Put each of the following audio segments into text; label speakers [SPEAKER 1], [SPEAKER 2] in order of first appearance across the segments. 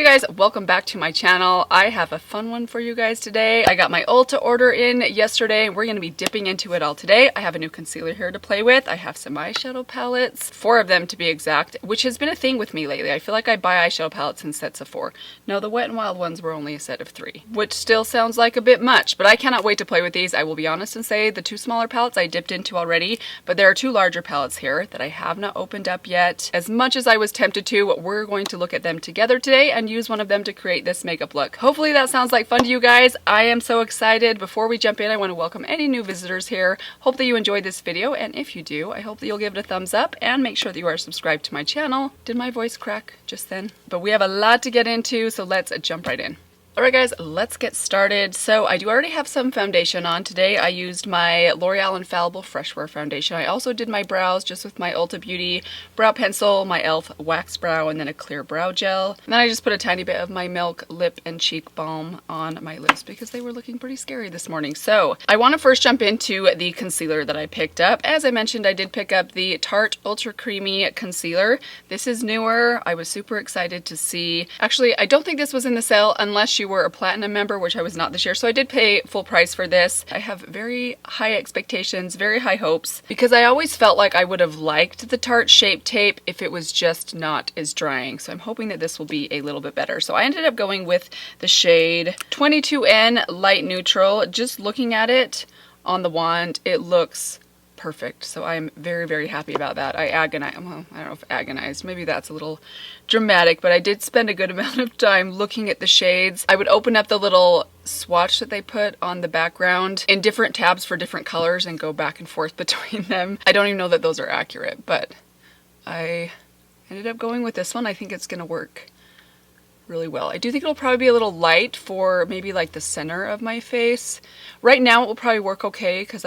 [SPEAKER 1] Hey guys, welcome back to my channel. I have a fun one for you guys today. I got my Ulta order in yesterday. We're going to be dipping into it all today. I have a new concealer here to play with. I have some eyeshadow palettes, 4 of them to be exact, which has been a thing with me lately. I feel like I buy eyeshadow palettes in sets of 4. No, the Wet n Wild ones were only a set of 3, which still sounds like a bit much, but I cannot wait to play with these. I will be honest and say the 2 smaller palettes I dipped into already, but there are 2 larger palettes here that I have not opened up yet. As much as I was tempted to, we're going to look at them together today and use one of them to create this makeup look. Hopefully that sounds like fun to you guys. I am so excited. Before we jump in, I want to welcome any new visitors here. Hope that you enjoyed this video, and if you do, I hope that you'll give it a thumbs up and make sure that you are subscribed to my channel. Did my voice crack just then? But we have a lot to get into, so let's jump right in. Alright guys, let's get started. So I do already have some foundation on today. I used my L'Oreal Infallible Fresh Wear foundation. I also did my brows just with my Ulta Beauty brow pencil, my e.l.f. wax brow, and then a clear brow gel. And then I just put a tiny bit of my Milk lip and cheek balm on my lips because they were looking pretty scary this morning. So I want to first jump into the concealer that I picked up. As I mentioned, I did pick up the Tarte Ultra Creamy concealer. This is newer. I was super excited to see. Actually, I don't think this was in the sale unless you were a platinum member, which I was not this year, so I did pay full price for this. I have very high expectations, very high hopes, because I always felt like I would have liked the Tarte Shape Tape if it was just not as drying, so I'm hoping that this will be a little bit better. So I ended up going with the shade 22N Light Neutral. Just looking at it on the wand, it looks perfect. So I'm very, very happy about that. I agonized, well, I don't know if agonized, maybe that's a little dramatic, but I did spend a good amount of time looking at the shades. I would open up the little swatch that they put on the background in different tabs for different colors and go back and forth between them. I don't even know that those are accurate, but I ended up going with this one. I think it's gonna work really well. I do think it'll probably be a little light for maybe like the center of my face. Right now it will probably work okay because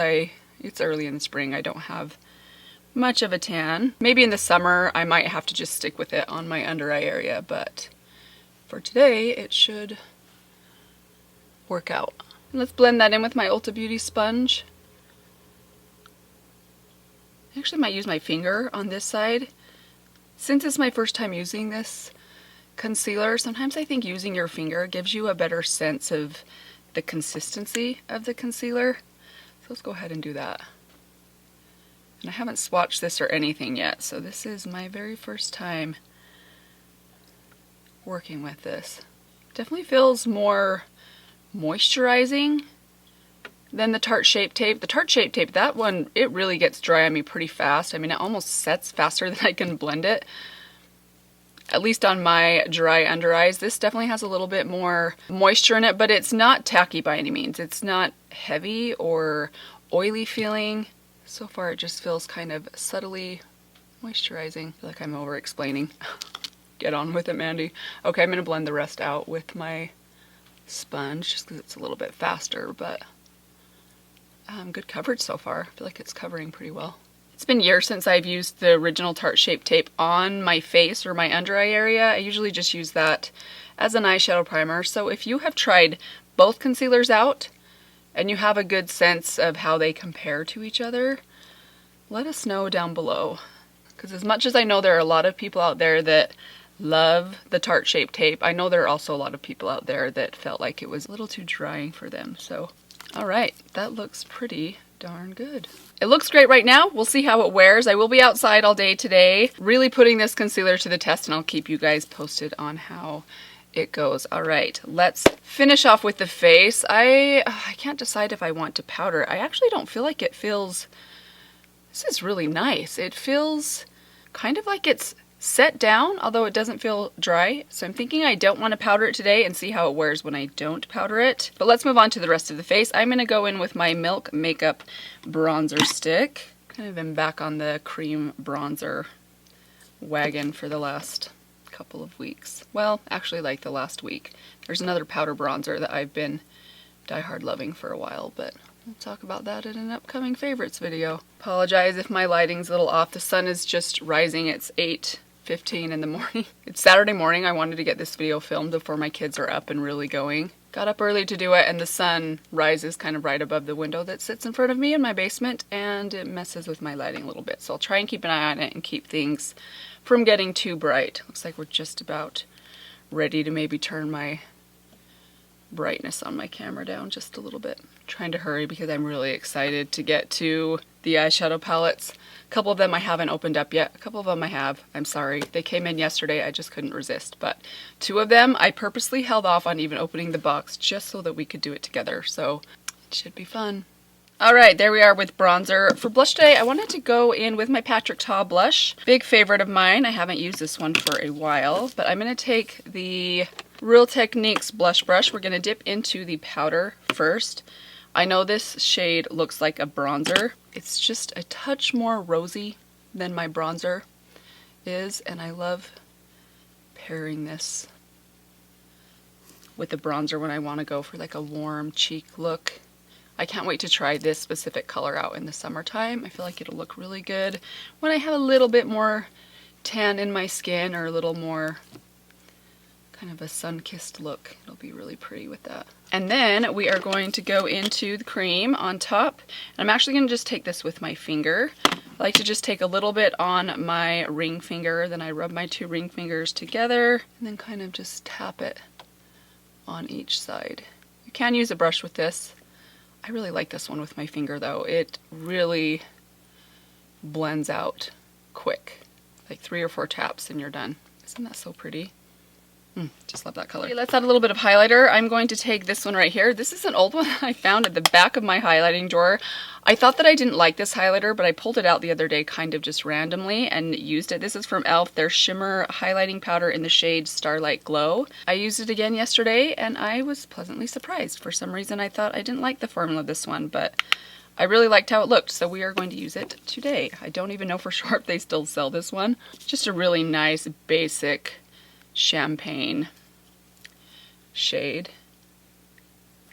[SPEAKER 1] it's early in the spring. I don't have much of a tan. Maybe in the summer I might have to just stick with it on my under eye area, but for today it should work out. Let's blend that in with my Ulta Beauty sponge. I actually might use my finger on this side. Since it's my first time using this concealer, sometimes I think using your finger gives you a better sense of the consistency of the concealer. So let's go ahead and do that. And I haven't swatched this or anything yet, so this is my very first time working with this. Definitely feels more moisturizing than the Tarte Shape Tape. The Tarte Shape Tape, that one, it really gets dry on me pretty fast. I mean, it almost sets faster than I can blend it. At least on my dry under eyes. This definitely has a little bit more moisture in it, but it's not tacky by any means. It's not heavy or oily feeling. So far it just feels kind of subtly moisturizing. I feel like I'm over explaining. Get on with it, Mandy. Okay, I'm gonna blend the rest out with my sponge just because it's a little bit faster, but good coverage so far. I feel like it's covering pretty well. It's been years since I've used the original Tarte Shape Tape on my face or my under eye area. I usually just use that as an eyeshadow primer. So if you have tried both concealers out and you have a good sense of how they compare to each other, let us know down below. Because as much as I know there are a lot of people out there that love the Tarte Shape Tape, I know there are also a lot of people out there that felt like it was a little too drying for them. So, alright, that looks pretty darn good. It looks great right now. We'll see how it wears. I will be outside all day today, really putting this concealer to the test, and I'll keep you guys posted on how it goes. All right, let's finish off with the face. I can't decide if I want to powder. I actually don't feel like it feels, this is really nice. It feels kind of like it's set down, although it doesn't feel dry. So I'm thinking I don't want to powder it today and see how it wears when I don't powder it. But let's move on to the rest of the face. I'm going to go in with my Milk Makeup Bronzer Stick. Kind of been back on the cream bronzer wagon for the last couple of weeks. Well, actually like the last week. There's another powder bronzer that I've been diehard loving for a while, but we'll talk about that in an upcoming favorites video. Apologize if my lighting's a little off. The sun is just rising. It's 8:15 in the morning. It's Saturday morning. I wanted to get this video filmed before my kids are up and really going. Got up early to do it, and the sun rises kind of right above the window that sits in front of me in my basement, and it messes with my lighting a little bit. So I'll try and keep an eye on it and keep things from getting too bright. Looks like we're just about ready to maybe turn my brightness on my camera down just a little bit. I'm trying to hurry because I'm really excited to get to the eyeshadow palettes. A couple of them I haven't opened up yet. A couple of them I have. I'm sorry. They came in yesterday. I just couldn't resist. But 2 of them I purposely held off on even opening the box just so that we could do it together. So it should be fun. Alright, there we are with bronzer. For blush today, I wanted to go in with my Patrick Ta blush. Big favorite of mine. I haven't used this one for a while, but I'm going to take the Real Techniques blush brush. We're going to dip into the powder first. I know this shade looks like a bronzer. It's just a touch more rosy than my bronzer is, and I love pairing this with the bronzer when I want to go for like a warm cheek look. I can't wait to try this specific color out in the summertime. I feel like it'll look really good when I have a little bit more tan in my skin or a little more kind of a sun-kissed look. It'll be really pretty with that. And then we are going to go into the cream on top. And I'm actually going to just take this with my finger. I like to just take a little bit on my ring finger, then I rub my 2 ring fingers together and then kind of just tap it on each side. You can use a brush with this. I really like this one with my finger though. It really blends out quick. Like 3 or 4 taps and you're done. Isn't that so pretty? Just love that color. Okay, let's add a little bit of highlighter. I'm going to take this one right here. This is an old one I found at the back of my highlighting drawer. I thought that I didn't like this highlighter, but I pulled it out the other day kind of just randomly and used it. This is from e.l.f. Their shimmer highlighting powder in the shade Starlight Glow. I used it again yesterday and I was pleasantly surprised. For some reason I thought I didn't like the formula of this one, but I really liked how it looked, so we are going to use it today. I don't even know for sure if they still sell this one. Just a really nice basic champagne shade.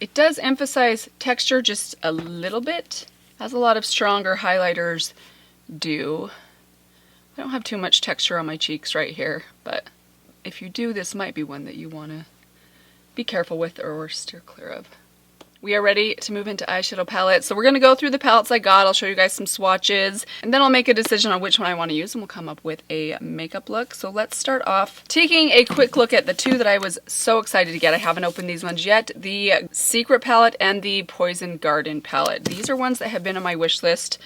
[SPEAKER 1] It does emphasize texture just a little bit, as a lot of stronger highlighters do. I don't have too much texture on my cheeks right here, but if you do, this might be one that you want to be careful with or steer clear of. We are ready to move into eyeshadow palettes. So we're going to go through the palettes I got. I'll show you guys some swatches and then I'll make a decision on which one I want to use and we'll come up with a makeup look. So let's start off taking a quick look at the 2 that I was so excited to get. I haven't opened these ones yet. The Secret palette and the Poison Garden palette. These are ones that have been on my wish list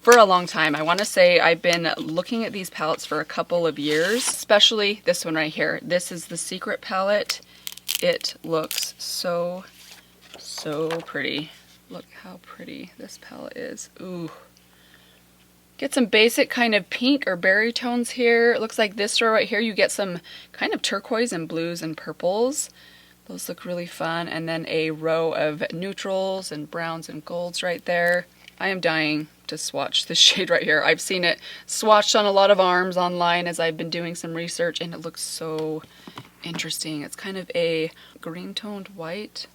[SPEAKER 1] for a long time. I want to say I've been looking at these palettes for a couple of years, especially this one right here. This is the Secret palette. It looks so pretty. Look how pretty this palette is. Ooh. Get some basic kind of pink or berry tones here. It looks like this row right here you get some kind of turquoise and blues and purples. Those look really fun. And then a row of neutrals and browns and golds right there. I am dying to swatch this shade right here. I've seen it swatched on a lot of arms online as I've been doing some research and it looks so interesting. It's kind of a green toned white.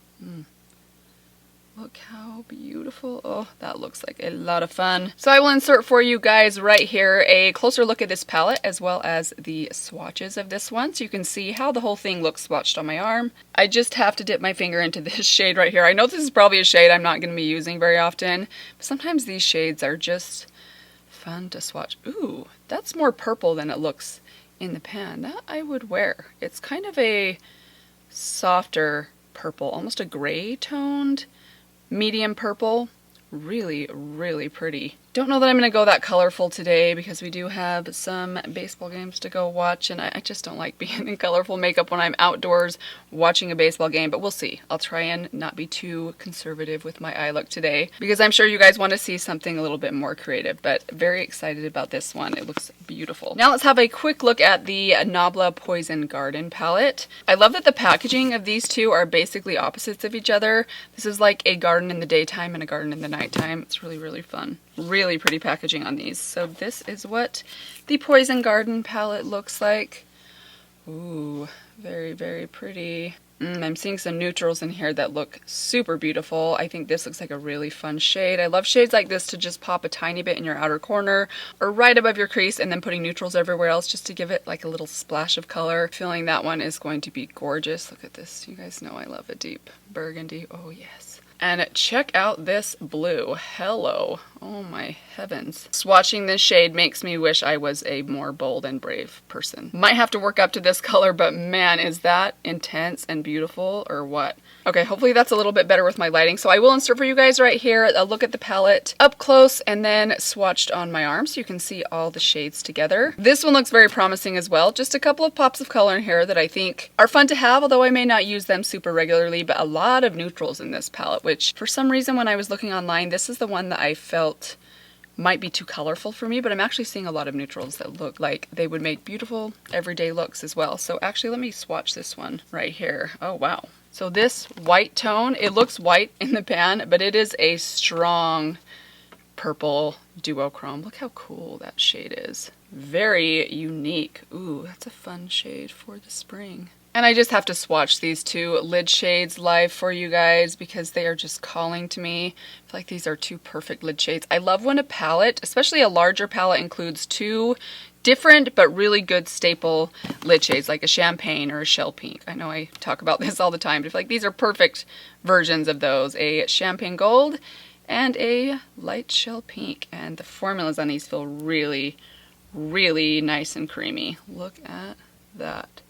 [SPEAKER 1] Look how beautiful. Oh, that looks like a lot of fun. So I will insert for you guys right here a closer look at this palette as well as the swatches of this one so you can see how the whole thing looks swatched on my arm. I just have to dip my finger into this shade right here. I know this is probably a shade I'm not going to be using very often, but sometimes these shades are just fun to swatch. Ooh, that's more purple than it looks in the pan. That I would wear. It's kind of a softer purple, almost a gray toned medium purple. Really, really pretty. Don't know that I'm going to go that colorful today because we do have some baseball games to go watch and I just don't like being in colorful makeup when I'm outdoors watching a baseball game, but we'll see. I'll try and not be too conservative with my eye look today because I'm sure you guys want to see something a little bit more creative, but very excited about this one. It looks beautiful. Now let's have a quick look at the Nabla Poison Garden palette. I love that the packaging of these 2 are basically opposites of each other. This is like a garden in the daytime and a garden in the nighttime. It's really, really fun. Really pretty packaging on these. So this is what the Poison Garden palette looks like. Ooh, very, very pretty. I'm seeing some neutrals in here that look super beautiful. I think this looks like a really fun shade. I love shades like this to just pop a tiny bit in your outer corner or right above your crease and then putting neutrals everywhere else just to give it like a little splash of color. Feeling that one is going to be gorgeous. Look at this. You guys know I love a deep burgundy. Oh yes. And check out this blue. Hello. Oh my heavens. Swatching this shade makes me wish I was a more bold and brave person. Might have to work up to this color, but man, is that intense and beautiful or what? Okay, hopefully that's a little bit better with my lighting. So I will insert for you guys right here a look at the palette up close and then swatched on my arm so you can see all the shades together. This one looks very promising as well. Just a couple of pops of color in here that I think are fun to have, although I may not use them super regularly, but a lot of neutrals in this palette, which for some reason when I was looking online, this is the one that I felt might be too colorful for me, but I'm actually seeing a lot of neutrals that look like they would make beautiful everyday looks as well. So actually let me swatch this one right here. Oh wow. So this white tone, it looks white in the pan, but it is a strong purple duochrome. Look how cool that shade is. Very unique. Ooh, that's a fun shade for the spring. And I just have to swatch these two lid shades live for you guys because they are just calling to me. I feel like these are two perfect lid shades. I love when a palette, especially a larger palette, includes two different but really good staple lid shades like a champagne or a shell pink. I know I talk about this all the time, but I feel like these are perfect versions of those. A champagne gold and a light shell pink. And the formulas on these feel really, really nice and creamy. Look at that.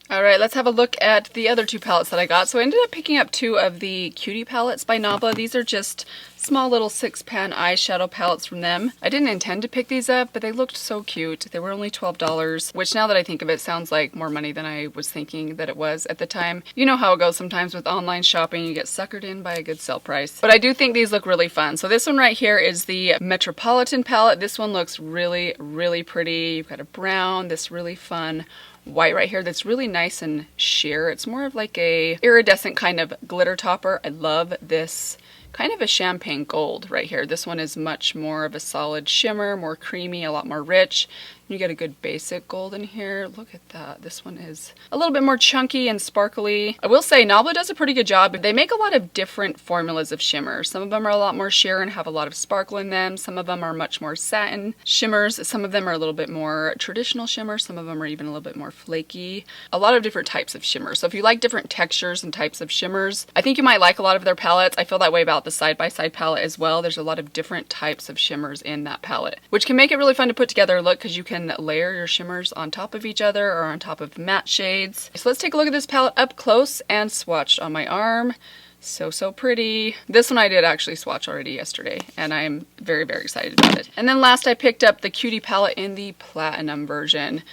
[SPEAKER 1] All right, let's have a look at the other two palettes that I got. So I ended up picking up two of the Cutie palettes by Nabla. These are just small little 6-pan eyeshadow palettes from them. I didn't intend to pick these up, but they looked so cute. They were only $12, which now that I think of it, sounds like more money than I was thinking that it was at the time. You know how it goes sometimes with online shopping, you get suckered in by a good sale price. But I do think these look really fun. So this one right here is the Metropolitan palette. This one looks really, really pretty. You've got a brown, this really fun white right here that's really nice and sheer. It's more of like a iridescent kind of glitter topper. I love this kind of a champagne gold right here. This one is much more of a solid shimmer, more creamy, a lot more rich. You get a good basic gold in here. Look at that. This one is a little bit more chunky and sparkly. I will say Nabla does a pretty good job. They make a lot of different formulas of shimmer. Some of them are a lot more sheer and have a lot of sparkle in them. Some of them are much more satin shimmers. Some of them are a little bit more traditional shimmers. Some of them are even a little bit more flaky. A lot of different types of shimmers. So if you like different textures and types of shimmers, I think you might like a lot of their palettes. I feel that way about the side-by-side palette as well. There's a lot of different types of shimmers in that palette, which can make it really fun to put together a look because you can layer your shimmers on top of each other or on top of matte shades. So let's take a look at this palette up close and swatched on my arm. So pretty. This one I did actually swatch already yesterday and I'm very, very excited about it. And then last I picked up the Cutie palette in the platinum version.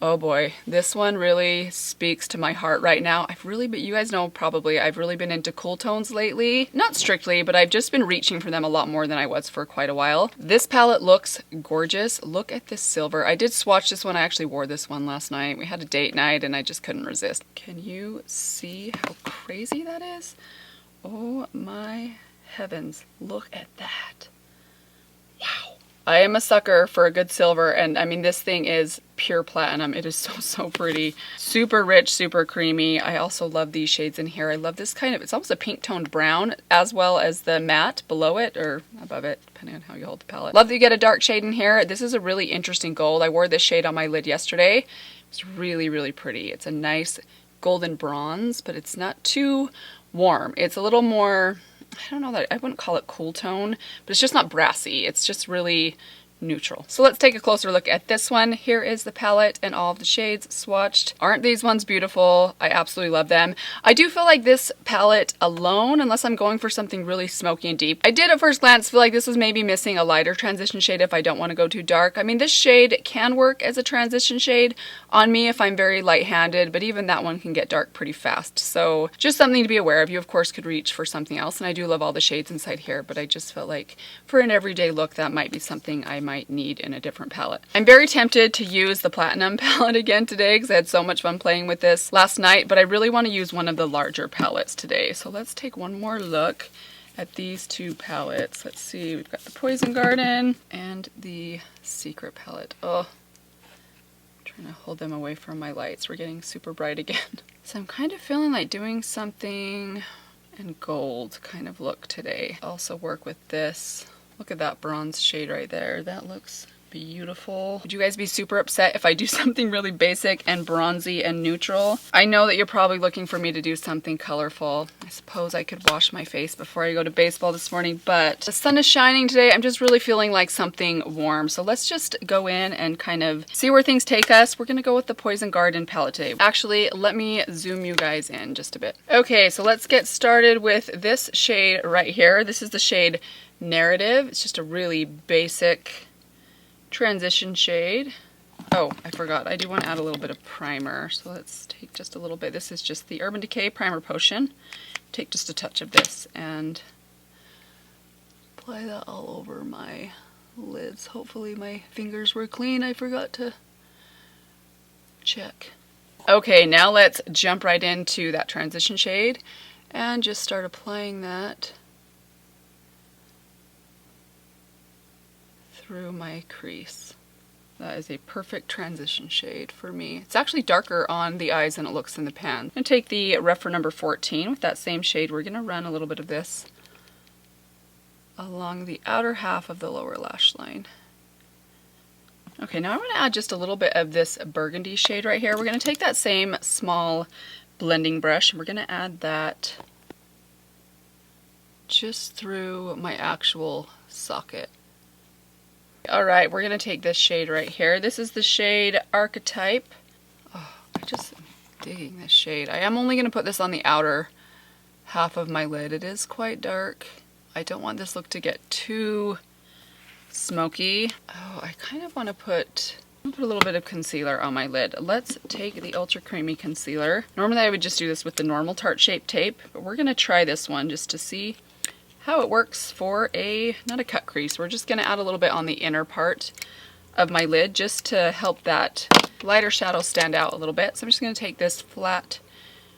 [SPEAKER 1] Oh boy, this one really speaks to my heart right now. You guys know probably, I've really been into cool tones lately. Not strictly, but I've just been reaching for them a lot more than I was for quite a while. This palette looks gorgeous. Look at this silver. I did swatch this one. I actually wore this one last night. We had a date night and I just couldn't resist. Can you see how crazy that is? Oh my heavens, look at that. Wow. I am a sucker for a good silver, and I mean this thing is pure platinum. It is so pretty. Super rich, super creamy. I also love these shades in here. I love this kind of, it's almost a pink toned brown, as well as the matte below it or above it, depending on how you hold the palette. Love that you get a dark shade in here. This is a really interesting gold. I wore this shade on my lid yesterday. It's really, really pretty. It's a nice golden bronze, but it's not too warm. It's a little more, I don't know, that I wouldn't call it cool tone, but it's just not brassy. It's just really neutral. So let's take a closer look at this one. Here is the palette and all of the shades swatched. Aren't these ones beautiful? I absolutely love them. I do feel like this palette alone, unless I'm going for something really smoky and deep, I did at first glance feel like this was maybe missing a lighter transition shade if I don't want to go too dark. I mean, this shade can work as a transition shade on me if I'm very light-handed, but even that one can get dark pretty fast. So just something to be aware of. You of course could reach for something else, and I do love all the shades inside here, but I just felt like for an everyday look that might be something I might need in a different palette. I'm very tempted to use the platinum palette again today because I had so much fun playing with this last night, but I really want to use one of the larger palettes today. So let's take one more look at these two palettes. Let's see, we've got the Poison Garden and the Secret palette. Oh, I'm trying to hold them away from my lights. We're getting super bright again. So I'm kind of feeling like doing something in gold kind of look today. Also work with this. Look at that bronze shade right there. That looks beautiful. Would you guys be super upset if I do something really basic and bronzy and neutral? I know that you're probably looking for me to do something colorful. I suppose I could wash my face before I go to baseball this morning, but the sun is shining today. I'm just really feeling like something warm. So let's just go in and kind of see where things take us. We're gonna go with the Poison Garden palette today. Actually, let me zoom you guys in just a bit. Okay, so let's get started with this shade right here. This is the shade Narrative. It's just a really basic transition shade. Oh, I forgot. I do want to add a little bit of primer. So let's take just a little bit. This is just the Urban Decay Primer Potion. Take just a touch of this and apply that all over my lids. Hopefully my fingers were clean. I forgot to check. Okay, now let's jump right into that transition shade and just start applying that through my crease. That is a perfect transition shade for me. It's actually darker on the eyes than it looks in the pan. I'm going to take the Rephr number 14 with that same shade. We're going to run a little bit of this along the outer half of the lower lash line. Okay, now I'm going to add just a little bit of this burgundy shade right here. We're going to take that same small blending brush and we're going to add that just through my actual socket. Alright, we're going to take this shade right here. This is the shade Archetype. Oh, I just am digging this shade. I am only going to put this on the outer half of my lid. It is quite dark. I don't want this look to get too smoky. Oh, I kind of want to put a little bit of concealer on my lid. Let's take the Ultra Creamy concealer. Normally I would just do this with the normal Tarte Shape Tape, but we're going to try this one just to see how it works for not a cut crease. We're just going to add a little bit on the inner part of my lid just to help that lighter shadow stand out a little bit. So I'm just going to take this flat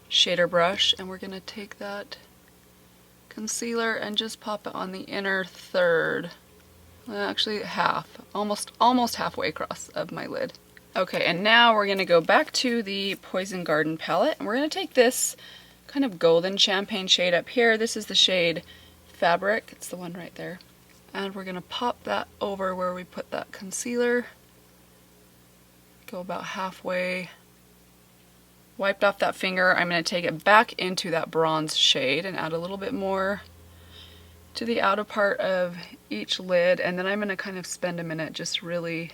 [SPEAKER 1] shader brush and we're going to take that concealer and just pop it on the inner third, actually half, almost halfway across of my lid. Okay, and now we're going to go back to the Poison Garden palette and we're going to take this kind of golden champagne shade up here. This is the shade Fabric. It's the one right there. And we're going to pop that over where we put that concealer. Go about halfway. Wiped off that finger. I'm going to take it back into that bronze shade and add a little bit more to the outer part of each lid. And then I'm going to kind of spend a minute just really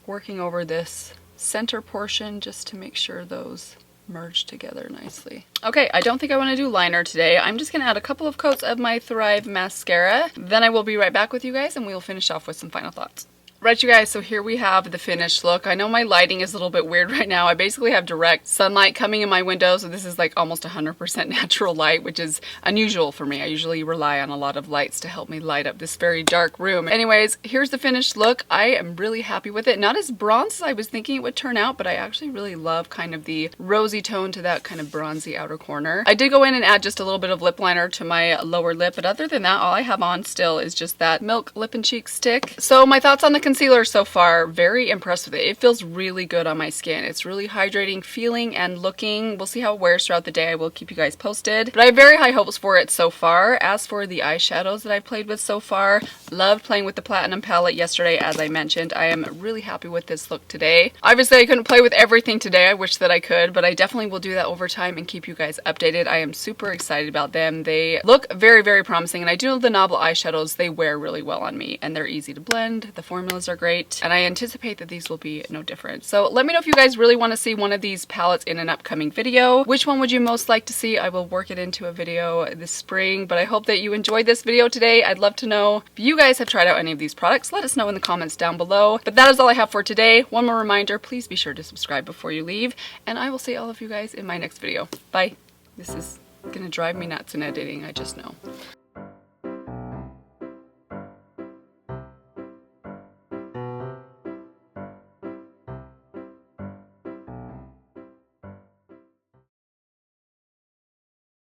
[SPEAKER 1] working over this center portion just to make sure those merge together nicely. Okay, I don't think I want to do liner today. I'm just going to add a couple of coats of my Thrive mascara. Then I will be right back with you guys and we will finish off with some final thoughts. Right, you guys, so here we have the finished look. I know my lighting is a little bit weird right now. I basically have direct sunlight coming in my window, so this is like almost 100% natural light, which is unusual for me. I usually rely on a lot of lights to help me light up this very dark room. Anyways, here's the finished look. I am really happy with it. Not as bronze as I was thinking it would turn out, but I actually really love kind of the rosy tone to that kind of bronzy outer corner. I did go in and add just a little bit of lip liner to my lower lip, but other than that, all I have on still is just that Milk Lip and Cheek stick. So my thoughts on the concealer so far, very impressed with it. It feels really good on my skin. It's really hydrating feeling and looking. We'll see how it wears throughout the day. I will keep you guys posted. But I have very high hopes for it so far. As for the eyeshadows that I've played with so far, loved playing with the Platinum palette yesterday, as I mentioned. I am really happy with this look today. Obviously, I couldn't play with everything today. I wish that I could, but I definitely will do that over time and keep you guys updated. I am super excited about them. They look very, very promising, and I do know the Nabla eyeshadows, they wear really well on me, and they're easy to blend. The formulas are great. And I anticipate that these will be no different. So let me know if you guys really want to see one of these palettes in an upcoming video. Which one would you most like to see? I will work it into a video this spring, but I hope that you enjoyed this video today. I'd love to know if you guys have tried out any of these products. Let us know in the comments down below. But that is all I have for today. One more reminder, please be sure to subscribe before you leave, and I will see all of you guys in my next video. Bye. This is gonna drive me nuts in editing, I just know.